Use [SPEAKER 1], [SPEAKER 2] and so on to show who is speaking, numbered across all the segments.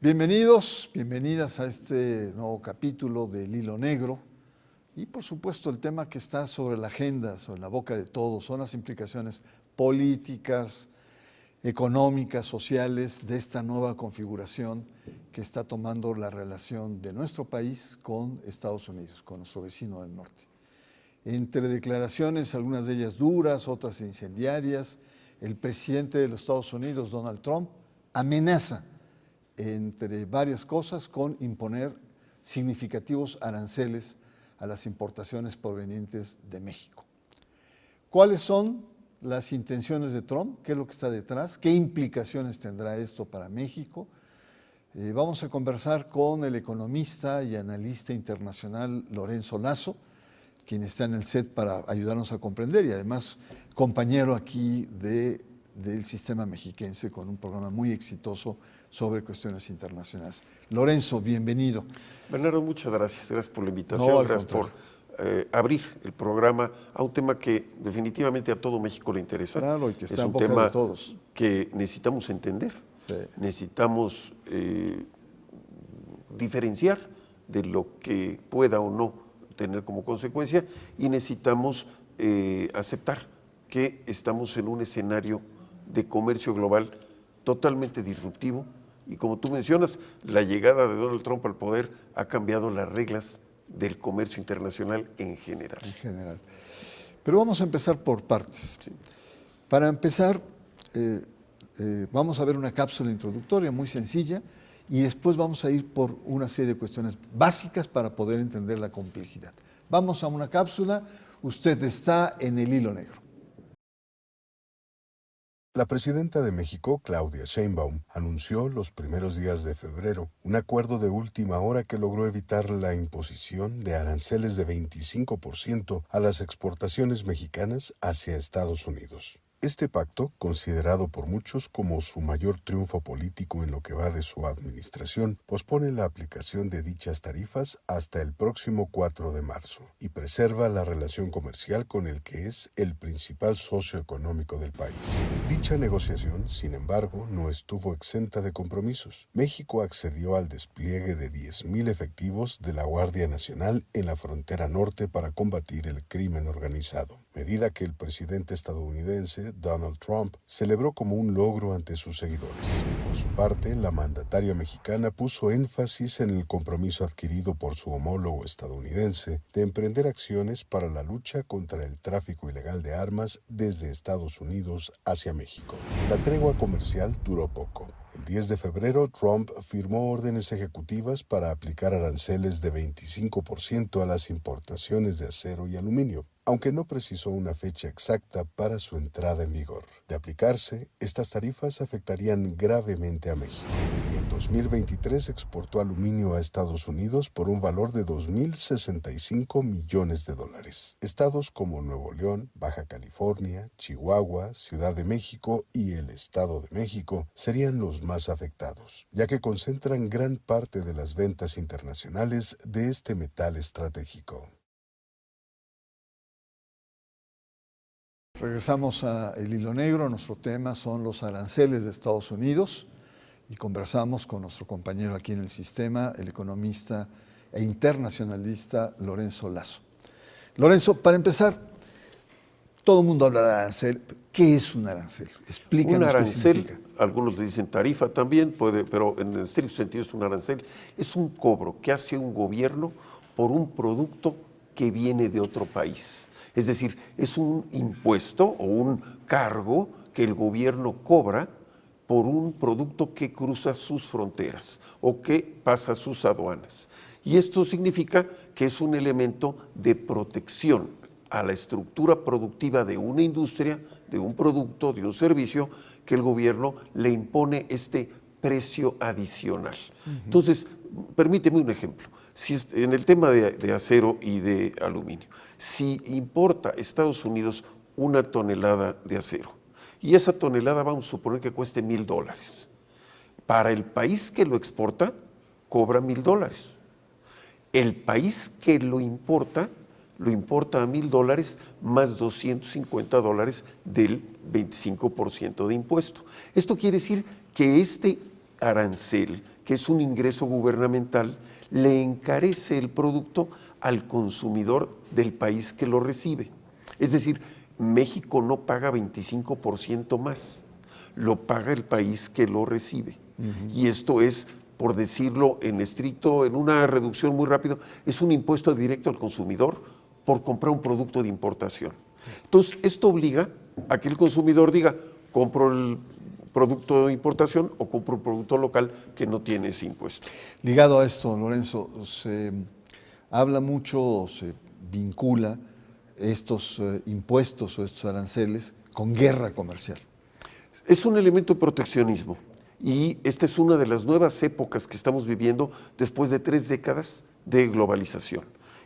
[SPEAKER 1] Bienvenidos, bienvenidas a este nuevo capítulo del Hilo Negro y por supuesto el tema que está sobre la agenda, sobre la boca de todos, son las implicaciones políticas, económicas, sociales de esta nueva configuración que está tomando la relación de nuestro país con Estados Unidos, con nuestro vecino del norte. Entre declaraciones, algunas de ellas duras, otras incendiarias, el presidente de los Estados Unidos, Donald Trump, amenaza entre varias cosas, con imponer significativos aranceles a las importaciones provenientes de México. ¿Cuáles son las intenciones de Trump? ¿Qué es lo que está detrás? ¿Qué implicaciones tendrá esto para México? Vamos a conversar con el economista y analista internacional Lorenzo Lazo, quien está en el set para ayudarnos a comprender y además compañero aquí del sistema mexiquense con un programa muy exitoso sobre cuestiones internacionales. Lorenzo, bienvenido.
[SPEAKER 2] Bernardo, muchas gracias. Gracias por la invitación, gracias por abrir el programa a un tema que definitivamente a todo México le interesa.
[SPEAKER 1] Claro, y que está en
[SPEAKER 2] boca
[SPEAKER 1] de todos.
[SPEAKER 2] Que necesitamos entender, sí. Necesitamos diferenciar de lo que pueda o no tener como consecuencia y necesitamos aceptar que estamos en un escenario de comercio global totalmente disruptivo y como tú mencionas, la llegada de Donald Trump al poder ha cambiado las reglas del comercio internacional en general.
[SPEAKER 1] En general. Pero vamos a empezar por partes. Sí. Para empezar, vamos a ver una cápsula introductoria muy sencilla y después vamos a ir por una serie de cuestiones básicas para poder entender la complejidad. Vamos a una cápsula, usted está en el Hilo Negro.
[SPEAKER 3] La presidenta de México, Claudia Sheinbaum, anunció los primeros días de febrero un acuerdo de última hora que logró evitar la imposición de aranceles de 25% a las exportaciones mexicanas hacia Estados Unidos. Este pacto, considerado por muchos como su mayor triunfo político en lo que va de su administración, pospone la aplicación de dichas tarifas hasta el próximo 4 de marzo y preserva la relación comercial con el que es el principal socio económico del país. Dicha negociación, sin embargo, no estuvo exenta de compromisos. México accedió al despliegue de 10,000 efectivos de la Guardia Nacional en la frontera norte para combatir el crimen organizado, medida que el presidente estadounidense Donald Trump celebró como un logro ante sus seguidores. Por su parte, la mandataria mexicana puso énfasis en el compromiso adquirido por su homólogo estadounidense de emprender acciones para la lucha contra el tráfico ilegal de armas desde Estados Unidos hacia México. La tregua comercial duró poco. El 10 de febrero, Trump firmó órdenes ejecutivas para aplicar aranceles de 25% a las importaciones de acero y aluminio, aunque no precisó una fecha exacta para su entrada en vigor. De aplicarse, estas tarifas afectarían gravemente a México, que en 2023 exportó aluminio a Estados Unidos por un valor de $2,065 millones. Estados como Nuevo León, Baja California, Chihuahua, Ciudad de México y el Estado de México serían los más afectados, ya que concentran gran parte de las ventas internacionales de este metal estratégico.
[SPEAKER 1] Regresamos a El Hilo Negro. Nuestro tema son los aranceles de Estados Unidos y conversamos con nuestro compañero aquí en el sistema, el economista e internacionalista Lorenzo Lazo. Lorenzo, para empezar, todo el mundo habla de arancel. ¿Qué es un arancel? Explícanos
[SPEAKER 2] un arancel,
[SPEAKER 1] qué significa.
[SPEAKER 2] Algunos le dicen tarifa también, pero en el estricto sentido es un arancel. Es un cobro que hace un gobierno por un producto que viene de otro país. Es decir, es un impuesto o un cargo que el gobierno cobra por un producto que cruza sus fronteras o que pasa sus aduanas. Y esto significa que es un elemento de protección a la estructura productiva de una industria, de un producto, de un servicio, que el gobierno le impone este precio adicional. Entonces, permíteme un ejemplo. Si en el tema de acero y de aluminio, si importa Estados Unidos una tonelada de acero y esa tonelada vamos a suponer que cueste $1,000, para el país que lo exporta cobra $1,000. El país que lo importa a $1,000 más $250 del 25% de impuesto. Esto quiere decir que este arancel que es un ingreso gubernamental, le encarece el producto al consumidor del país que lo recibe. Es decir, México no paga 25% más, lo paga el país que lo recibe. Y esto es, por decirlo en estricto, en una reducción muy rápida, es un impuesto directo al consumidor por comprar un producto de importación. Entonces, esto obliga a que el consumidor diga, compro el producto de importación o compro un producto local que no tiene ese impuesto.
[SPEAKER 1] Ligado a esto, Lorenzo, se habla mucho, se vincula estos impuestos o estos aranceles con guerra comercial.
[SPEAKER 2] Es un elemento de proteccionismo y esta es una de las nuevas épocas que estamos viviendo después de 3 décadas de globalización.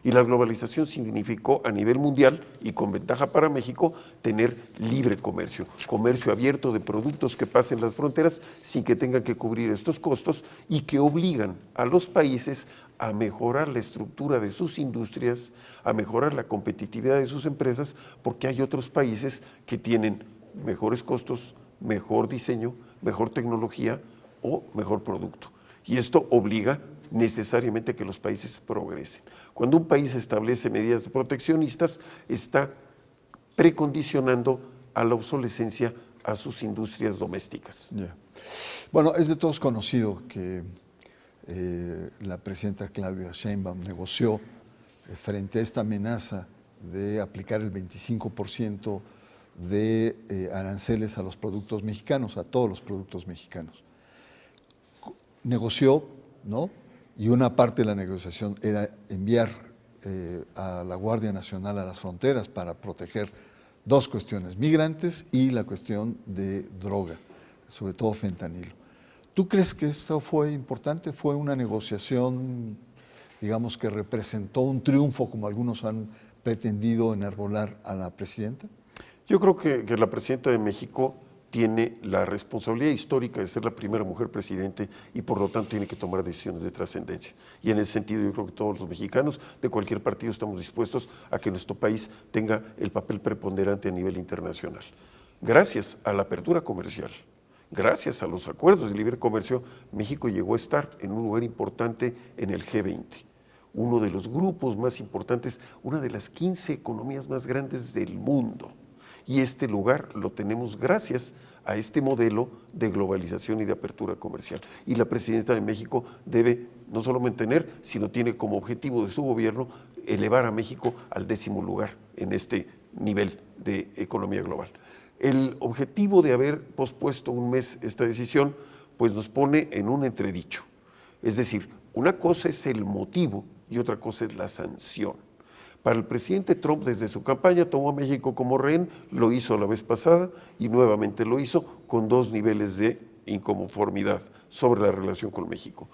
[SPEAKER 2] Y la globalización significó a nivel mundial y con ventaja para México tener libre comercio, comercio abierto de productos que pasen las fronteras sin que tengan que cubrir estos costos y que obligan a los países a mejorar la estructura de sus industrias, a mejorar la competitividad de sus empresas, porque hay otros países que tienen mejores costos, mejor diseño, mejor tecnología o mejor producto. Y esto obliga necesariamente que los países progresen. Cuando un país establece medidas proteccionistas, está precondicionando a la obsolescencia a sus industrias domésticas.
[SPEAKER 1] Yeah. Bueno, es de todos conocido que la presidenta Claudia Sheinbaum negoció frente a esta amenaza de aplicar el 25% de aranceles a los productos mexicanos, a todos los productos mexicanos. Negoció, ¿no? Y una parte de la negociación era enviar a la Guardia Nacional a las fronteras para proteger 2 cuestiones, migrantes y la cuestión de droga, sobre todo fentanilo. ¿Tú crees que esto fue importante? ¿Fue una negociación, digamos, que representó un triunfo, como algunos han pretendido enarbolar a la presidenta?
[SPEAKER 2] Yo creo que la presidenta de México tiene la responsabilidad histórica de ser la primera mujer presidente y por lo tanto tiene que tomar decisiones de trascendencia. Y en ese sentido yo creo que todos los mexicanos de cualquier partido estamos dispuestos a que nuestro país tenga el papel preponderante a nivel internacional. Gracias a la apertura comercial, gracias a los acuerdos de libre comercio, México llegó a estar en un lugar importante en el G20. Uno de los grupos más importantes, una de las 15 economías más grandes del mundo. Y este lugar lo tenemos gracias a este modelo de globalización y de apertura comercial. Y la presidenta de México debe no solo mantener, sino tiene como objetivo de su gobierno elevar a México al 10º lugar en este nivel de economía global. El objetivo de haber pospuesto un mes esta decisión, pues nos pone en un entredicho. Es decir, una cosa es el motivo y otra cosa es la sanción. Para el presidente Trump, desde su campaña, tomó a México como rehén, lo hizo la vez pasada y nuevamente lo hizo con 2 niveles de inconformidad sobre la relación con México.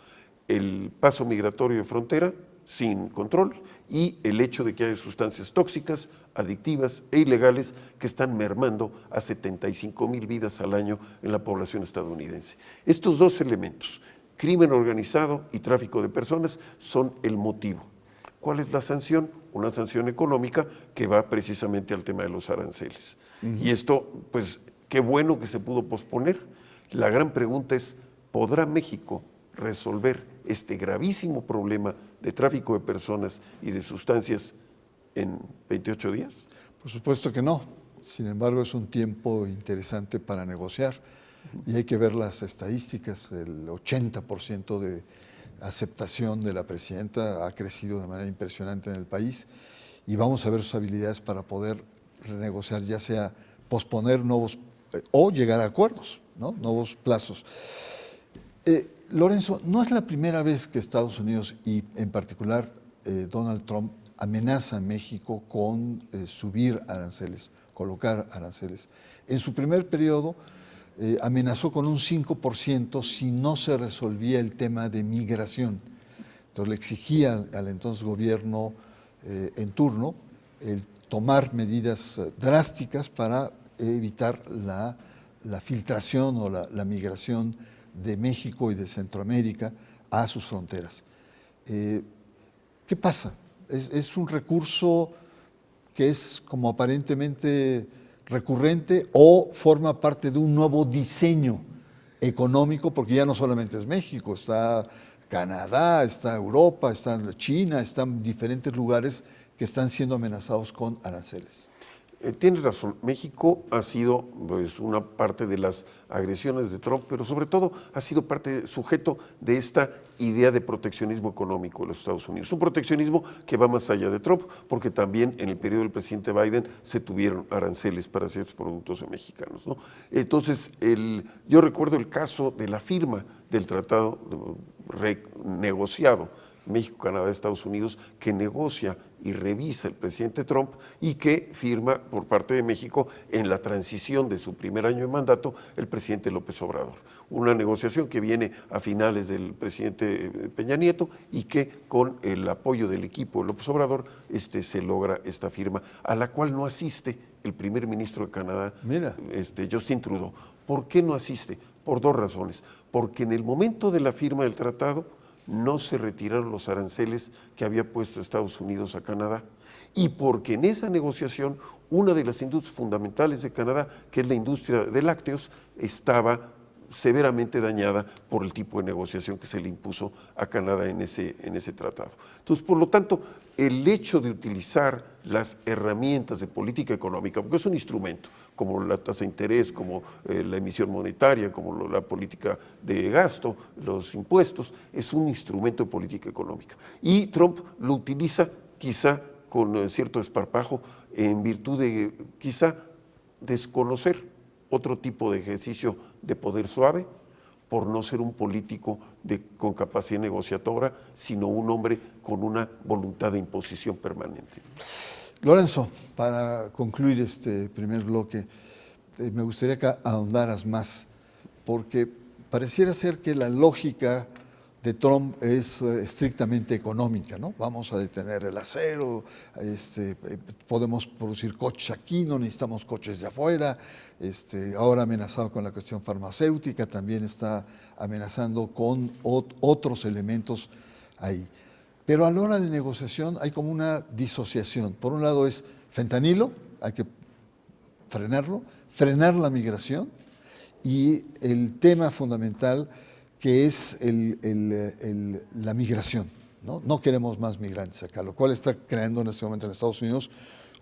[SPEAKER 2] El paso migratorio de frontera sin control y el hecho de que hay sustancias tóxicas, adictivas e ilegales que están mermando a 75,000 vidas al año en la población estadounidense. Estos 2 elementos, crimen organizado y tráfico de personas, son el motivo. ¿Cuál es la sanción? Una sanción económica que va precisamente al tema de los aranceles. Y esto, pues, qué bueno que se pudo posponer. La gran pregunta es, ¿podrá México resolver este gravísimo problema de tráfico de personas y de sustancias en 28 días?
[SPEAKER 1] Por supuesto que no. Sin embargo, es un tiempo interesante para negociar. Y hay que ver las estadísticas. El 80% de aceptación de la presidenta ha crecido de manera impresionante en el país y vamos a ver sus habilidades para poder renegociar, ya sea posponer nuevos o llegar a acuerdos, ¿no? Nuevos plazos. Lorenzo, no es la primera vez que Estados Unidos y en particular Donald Trump amenaza a México con subir aranceles, colocar aranceles. En su primer periodo amenazó con un 5% si no se resolvía el tema de migración. Entonces le exigía al entonces gobierno en turno el tomar medidas drásticas para evitar la filtración o la migración de México y de Centroamérica a sus fronteras. ¿Qué pasa? ¿Es un recurso que es como aparentemente recurrente o forma parte de un nuevo diseño económico, porque ya no solamente es México, está Canadá, está Europa, está China, están diferentes lugares que están siendo amenazados con aranceles.
[SPEAKER 2] Tienes razón, México ha sido pues, una parte de las agresiones de Trump, pero sobre todo ha sido parte sujeto de esta idea de proteccionismo económico de los Estados Unidos. Un proteccionismo que va más allá de Trump, porque también en el periodo del presidente Biden se tuvieron aranceles para ciertos productos mexicanos, ¿no? Entonces, yo recuerdo el caso de la firma del tratado renegociado México, Canadá, Estados Unidos, que negocia y revisa el presidente Trump y que firma por parte de México en la transición de su primer año de mandato el presidente López Obrador. Una negociación que viene a finales del presidente Peña Nieto y que con el apoyo del equipo de López Obrador se logra esta firma, a la cual no asiste el primer ministro de Canadá, Justin Trudeau. ¿Por qué no asiste? Por dos razones. Porque en el momento de la firma del tratado, no se retiraron los aranceles que había puesto Estados Unidos a Canadá y porque en esa negociación una de las industrias fundamentales de Canadá, que es la industria de lácteos, estaba severamente dañada por el tipo de negociación que se le impuso a Canadá en ese tratado. Entonces, por lo tanto, el hecho de utilizar las herramientas de política económica, porque es un instrumento, como la tasa de interés, como la emisión monetaria, como la política de gasto, los impuestos, es un instrumento de política económica. Y Trump lo utiliza quizá con cierto desparpajo en virtud de quizá desconocer otro tipo de ejercicio de poder suave, por no ser un político con capacidad negociadora, sino un hombre con una voluntad de imposición permanente.
[SPEAKER 1] Lorenzo, para concluir este primer bloque, me gustaría que ahondaras más, porque pareciera ser que la lógica de Trump es estrictamente económica, ¿no? Vamos a detener el acero, podemos producir coches aquí, no necesitamos coches de afuera, ahora amenazado con la cuestión farmacéutica, también está amenazando con otros elementos ahí. Pero a la hora de negociación hay como una disociación. Por un lado es fentanilo, hay que frenarlo, frenar la migración y el tema fundamental que es la migración, ¿no? No queremos más migrantes acá, lo cual está creando en este momento en Estados Unidos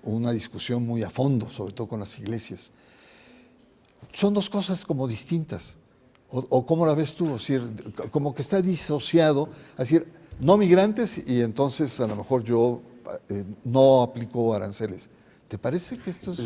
[SPEAKER 1] una discusión muy a fondo, sobre todo con las iglesias. Son dos cosas como distintas, o ¿cómo la ves tú? O sea, como que está disociado, es decir, no migrantes y entonces a lo mejor yo no aplico aranceles. ¿Te parece que esto es...?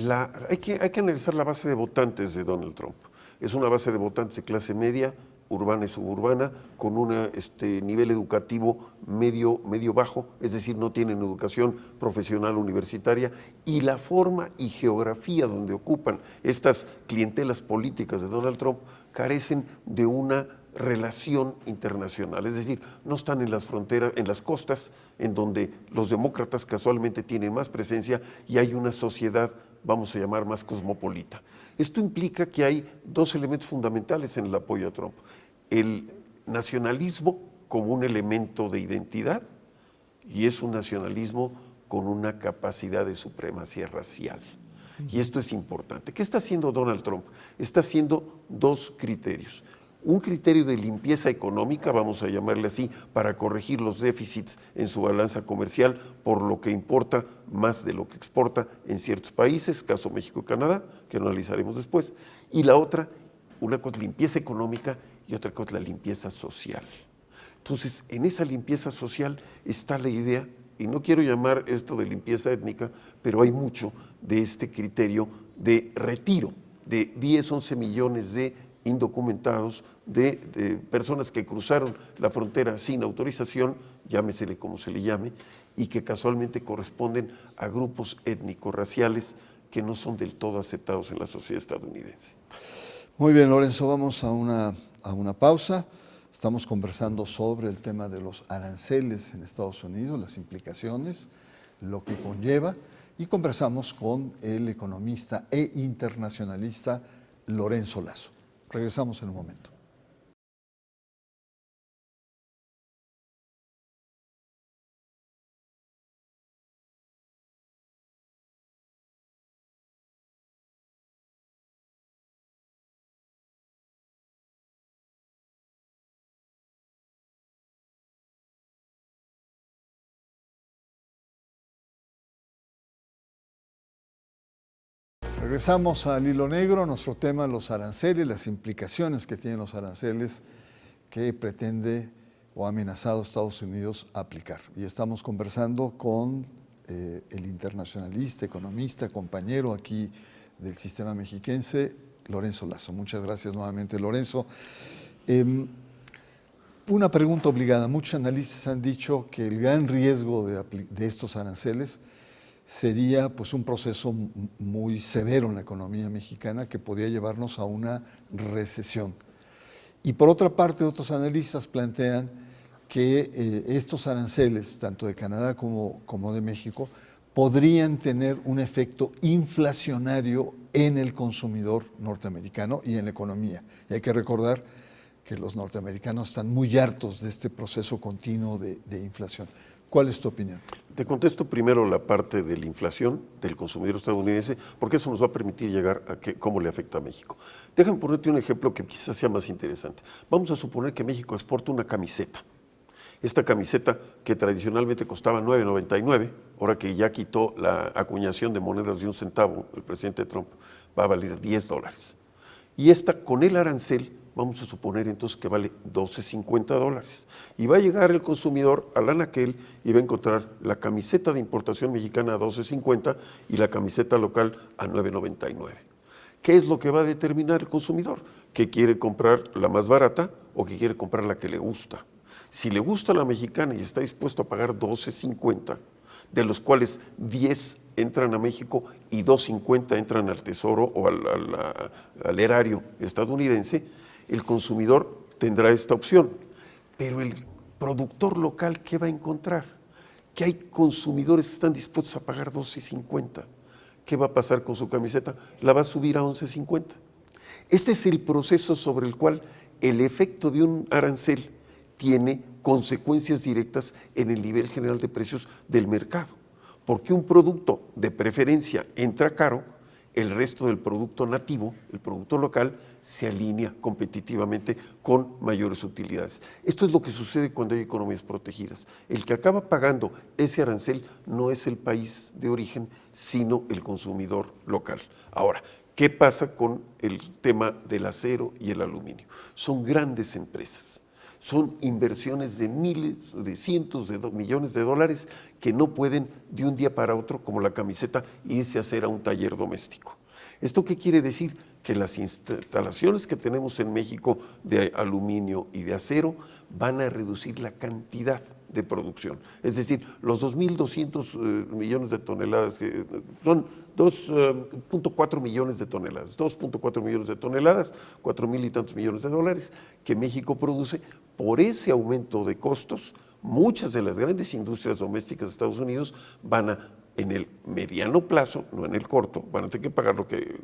[SPEAKER 2] Hay que analizar la base de votantes de Donald Trump. Es una base de votantes de clase media, urbana y suburbana, con un nivel educativo medio bajo, es decir, no tienen educación profesional universitaria, y la forma y geografía donde ocupan estas clientelas políticas de Donald Trump carecen de una relación internacional, es decir, no están en las fronteras, en las costas, en donde los demócratas casualmente tienen más presencia y hay una sociedad, vamos a llamar, más cosmopolita. Esto implica que hay dos elementos fundamentales en el apoyo a Trump: el nacionalismo como un elemento de identidad, y es un nacionalismo con una capacidad de supremacía racial. Y esto es importante. ¿Qué está haciendo Donald Trump? Está haciendo dos criterios. Un criterio de limpieza económica, vamos a llamarle así, para corregir los déficits en su balanza comercial, por lo que importa más de lo que exporta en ciertos países, caso México y Canadá, que analizaremos después. Y la otra, una cosa es limpieza económica y otra cosa es la limpieza social. Entonces, en esa limpieza social está la idea, y no quiero llamar esto de limpieza étnica, pero hay mucho de este criterio de retiro de 10, 11 millones de indocumentados, de personas que cruzaron la frontera sin autorización, llámesele como se le llame, y que casualmente corresponden a grupos étnico-raciales que no son del todo aceptados en la sociedad estadounidense.
[SPEAKER 1] Muy bien, Lorenzo, vamos a una pausa. Estamos conversando sobre el tema de los aranceles en Estados Unidos, las implicaciones, lo que conlleva, y conversamos con el economista e internacionalista Lorenzo Lazo. Regresamos en un momento. Regresamos al hilo negro, nuestro tema, los aranceles, las implicaciones que tienen los aranceles que pretende o ha amenazado Estados Unidos aplicar. Y estamos conversando con el internacionalista, economista, compañero aquí del sistema mexiquense, Lorenzo Lazo. Muchas gracias nuevamente, Lorenzo. Una pregunta obligada. Muchos analistas han dicho que el gran riesgo de estos aranceles sería pues un proceso muy severo en la economía mexicana que podría llevarnos a una recesión. Y por otra parte, otros analistas plantean que estos aranceles, tanto de Canadá como de México, podrían tener un efecto inflacionario en el consumidor norteamericano y en la economía. Y hay que recordar que los norteamericanos están muy hartos de este proceso continuo de inflación. ¿Cuál es tu opinión?
[SPEAKER 2] Te contesto primero la parte de la inflación del consumidor estadounidense, porque eso nos va a permitir llegar a cómo le afecta a México. Déjame ponerte un ejemplo que quizás sea más interesante. Vamos a suponer que México exporta una camiseta. Esta camiseta que tradicionalmente costaba $9.99, ahora que ya quitó la acuñación de monedas de 1 centavo, el presidente Trump, va a valer $10. Y esta, con el arancel, vamos a suponer entonces que vale $12.50. Y va a llegar el consumidor al anaquel y va a encontrar la camiseta de importación mexicana a $12.50 y la camiseta local a $9.99. ¿Qué es lo que va a determinar el consumidor? ¿Que quiere comprar la más barata o que quiere comprar la que le gusta? Si le gusta la mexicana y está dispuesto a pagar $12.50, de los cuales 10 entran a México y 2.50 entran al Tesoro o al erario estadounidense, el consumidor tendrá esta opción. Pero el productor local, ¿qué va a encontrar? Que hay consumidores que están dispuestos a pagar $12.50. ¿Qué va a pasar con su camiseta? La va a subir a $11.50. Este es el proceso sobre el cual el efecto de un arancel tiene consecuencias directas en el nivel general de precios del mercado. Porque un producto de preferencia entra caro, el resto del producto nativo, el producto local, se alinea competitivamente con mayores utilidades. Esto es lo que sucede cuando hay economías protegidas. El que acaba pagando ese arancel no es el país de origen, sino el consumidor local. Ahora, ¿qué pasa con el tema del acero y el aluminio? Son grandes empresas. Son inversiones de miles, de cientos de millones de dólares que no pueden de un día para otro, como la camiseta, irse a hacer a un taller doméstico. ¿Esto qué quiere decir? Que las instalaciones que tenemos en México de aluminio y de acero van a reducir la cantidad de producción. Es decir, los 2.200 millones de toneladas, que son 2.4 millones de toneladas, 2.4 millones de toneladas, 4.000 y tantos millones de dólares que México produce. Por ese aumento de costos, muchas de las grandes industrias domésticas de Estados Unidos van a, en el mediano plazo, no en el corto, van a tener que pagar lo que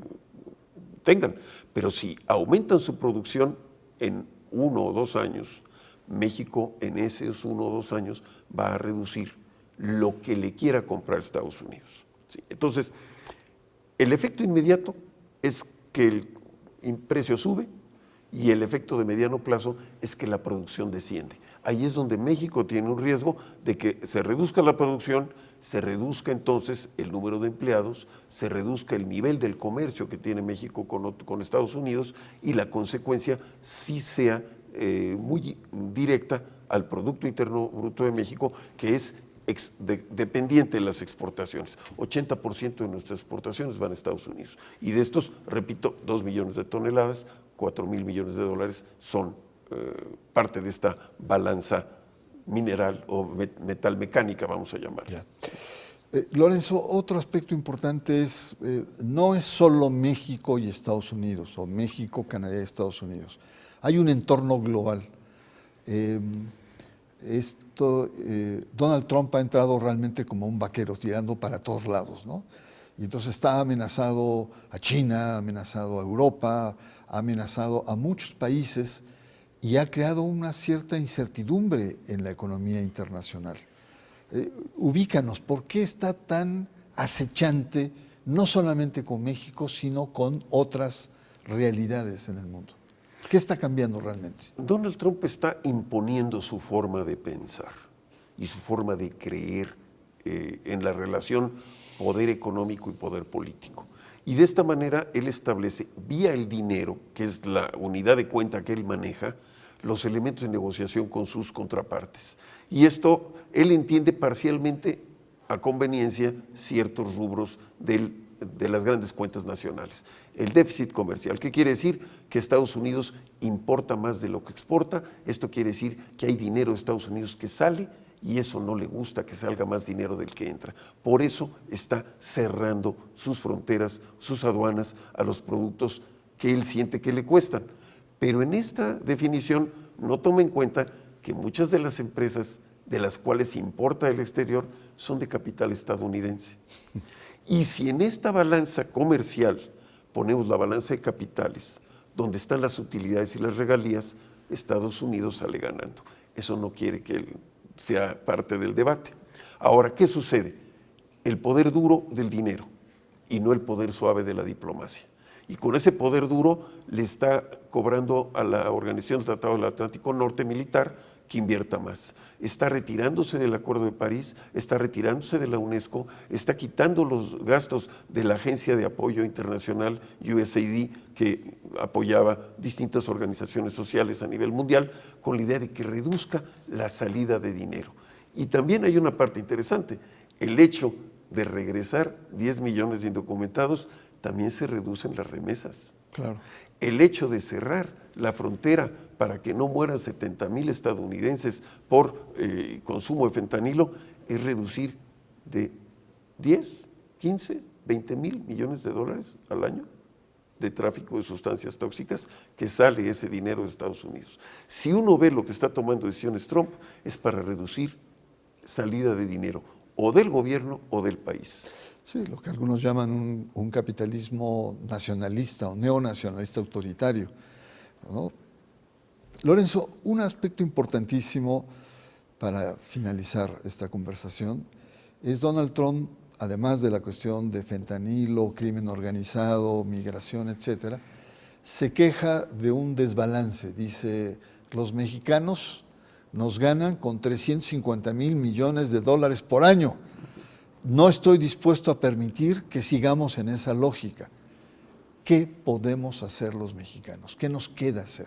[SPEAKER 2] tengan, pero si aumentan su producción en 1 o 2 años, México en esos 1 o 2 años va a reducir lo que le quiera comprar Estados Unidos. ¿Sí? Entonces, el efecto inmediato es que el precio sube y el efecto de mediano plazo es que la producción desciende. Ahí es donde México tiene un riesgo de que se reduzca la producción, se reduzca entonces el número de empleados, se reduzca el nivel del comercio que tiene México con Estados Unidos y la consecuencia sí sea muy directa al Producto Interno Bruto de México, que es dependiente de las exportaciones. 80% de nuestras exportaciones van a Estados Unidos. Y de estos, repito, 2 millones de toneladas, 4.000 millones de dólares son parte de esta balanza mineral o metal mecánica, vamos a llamarla.
[SPEAKER 1] Lorenzo, otro aspecto importante es, no es solo México y Estados Unidos, o México, Canadá y Estados Unidos. Hay un entorno global. Donald Trump ha entrado realmente como un vaquero, tirando para todos lados, ¿no? Y entonces está amenazado a China, ha amenazado a Europa, ha amenazado a muchos países y ha creado una cierta incertidumbre en la economía internacional. Ubícanos, ¿por qué está tan acechante, no solamente con México, sino con otras realidades en el mundo? ¿Qué está cambiando realmente?
[SPEAKER 2] Donald Trump está imponiendo su forma de pensar y su forma de creer en la relación poder económico y poder político. Y de esta manera él establece, vía el dinero, que es la unidad de cuenta que él maneja, los elementos de negociación con sus contrapartes. Y esto él entiende parcialmente a conveniencia ciertos rubros de las grandes cuentas nacionales. El déficit comercial, ¿qué quiere decir? Que Estados Unidos importa más de lo que exporta. Esto quiere decir que hay dinero de Estados Unidos que sale y eso no le gusta, que salga más dinero del que entra. Por eso está cerrando sus fronteras, sus aduanas a los productos que él siente que le cuestan. Pero en esta definición no toma en cuenta que muchas de las empresas de las cuales importa del exterior son de capital estadounidense. Y si en esta balanza comercial ponemos la balanza de capitales, donde están las utilidades y las regalías, Estados Unidos sale ganando. Eso no quiere que él sea parte del debate. Ahora, ¿qué sucede? El poder duro del dinero y no el poder suave de la diplomacia. Y con ese poder duro le está cobrando a la Organización del Tratado del Atlántico Norte militar que invierta más. Está retirándose del Acuerdo de París, está retirándose de la UNESCO, está quitando los gastos de la Agencia de Apoyo Internacional USAID, que apoyaba distintas organizaciones sociales a nivel mundial, con la idea de que reduzca la salida de dinero. Y también hay una parte interesante, el hecho de regresar 10 millones de indocumentados, también se reducen las remesas.
[SPEAKER 1] Claro.
[SPEAKER 2] El hecho de cerrar la frontera para que no mueran 70,000 estadounidenses por consumo de fentanilo es reducir de 10, 15, 20 mil millones de dólares al año de tráfico de sustancias tóxicas que sale ese dinero de Estados Unidos. Si uno ve lo que está tomando decisiones Trump, es para reducir salida de dinero o del gobierno o del país.
[SPEAKER 1] Sí, lo que algunos llaman un capitalismo nacionalista o neonacionalista autoritario, ¿no? Lorenzo, un aspecto importantísimo para finalizar esta conversación es Donald Trump, además de la cuestión de fentanilo, crimen organizado, migración, etcétera, se queja de un desbalance. Dice, los mexicanos nos ganan con 350,000 millones de dólares por año. No estoy dispuesto a permitir que sigamos en esa lógica. ¿Qué podemos hacer los mexicanos? ¿Qué nos queda hacer?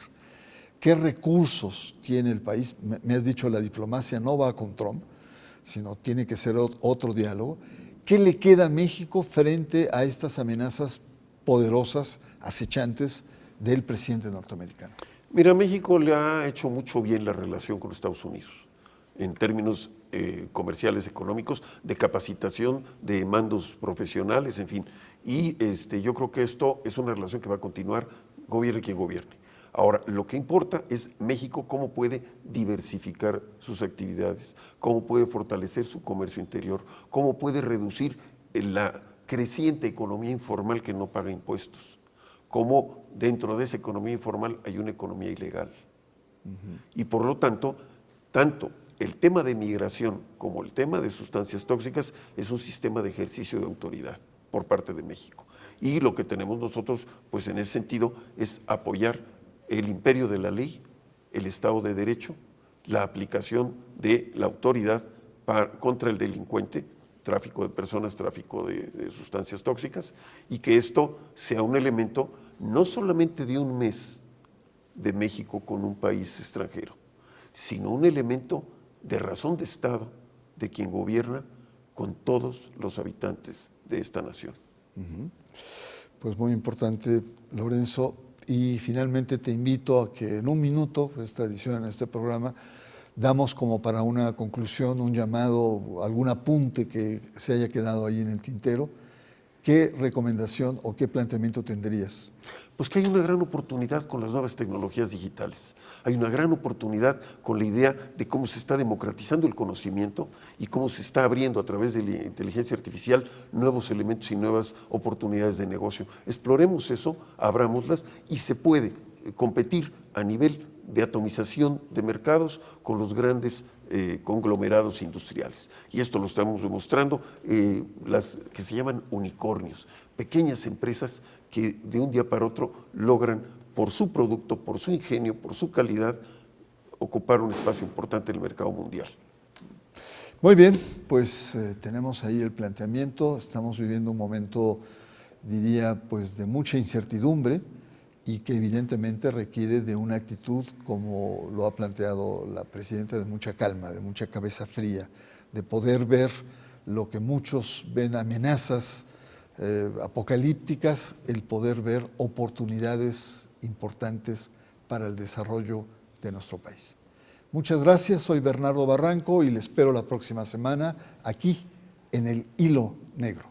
[SPEAKER 1] ¿Qué recursos tiene el país? Me has dicho, la diplomacia no va con Trump, sino tiene que ser otro diálogo. ¿Qué le queda a México frente a estas amenazas poderosas, acechantes del presidente norteamericano?
[SPEAKER 2] Mira, México le ha hecho mucho bien la relación con los Estados Unidos, en términos comerciales, económicos, de capacitación, de mandos profesionales, en fin. Y yo creo que esto es una relación que va a continuar, gobierne quien gobierne. Ahora, lo que importa es México cómo puede diversificar sus actividades, cómo puede fortalecer su comercio interior, cómo puede reducir la creciente economía informal que no paga impuestos, cómo dentro de esa economía informal hay una economía ilegal. Y por lo tanto el tema de migración como el tema de sustancias tóxicas es un sistema de ejercicio de autoridad por parte de México. Y lo que tenemos nosotros, pues en ese sentido, es apoyar el imperio de la ley, el Estado de Derecho, la aplicación de la autoridad contra el delincuente, tráfico de personas, tráfico de sustancias tóxicas, y que esto sea un elemento no solamente de un mes de México con un país extranjero, sino un elemento de razón de Estado de quien gobierna con todos los habitantes de esta nación.
[SPEAKER 1] Pues muy importante, Lorenzo. Y finalmente te invito a que en un minuto, es tradición en este programa, damos como para una conclusión, un llamado, algún apunte que se haya quedado ahí en el tintero. ¿Qué recomendación o qué planteamiento tendrías?
[SPEAKER 2] Pues que hay una gran oportunidad con las nuevas tecnologías digitales. Hay una gran oportunidad con la idea de cómo se está democratizando el conocimiento y cómo se está abriendo a través de la inteligencia artificial nuevos elementos y nuevas oportunidades de negocio. Exploremos eso, abrámoslas y se puede competir a nivel de atomización de mercados con los grandes conglomerados industriales. Y esto lo estamos demostrando, las que se llaman unicornios, pequeñas empresas que de un día para otro logran, por su producto, por su ingenio, por su calidad, ocupar un espacio importante en el mercado mundial.
[SPEAKER 1] Muy bien, pues tenemos ahí el planteamiento. Estamos viviendo un momento diría, pues de mucha incertidumbre y que evidentemente requiere de una actitud, como lo ha planteado la presidenta, de mucha calma, de mucha cabeza fría, de poder ver lo que muchos ven amenazas apocalípticas, el poder ver oportunidades importantes para el desarrollo de nuestro país. Muchas gracias, soy Bernardo Barranco y les espero la próxima semana aquí en el Hilo Negro.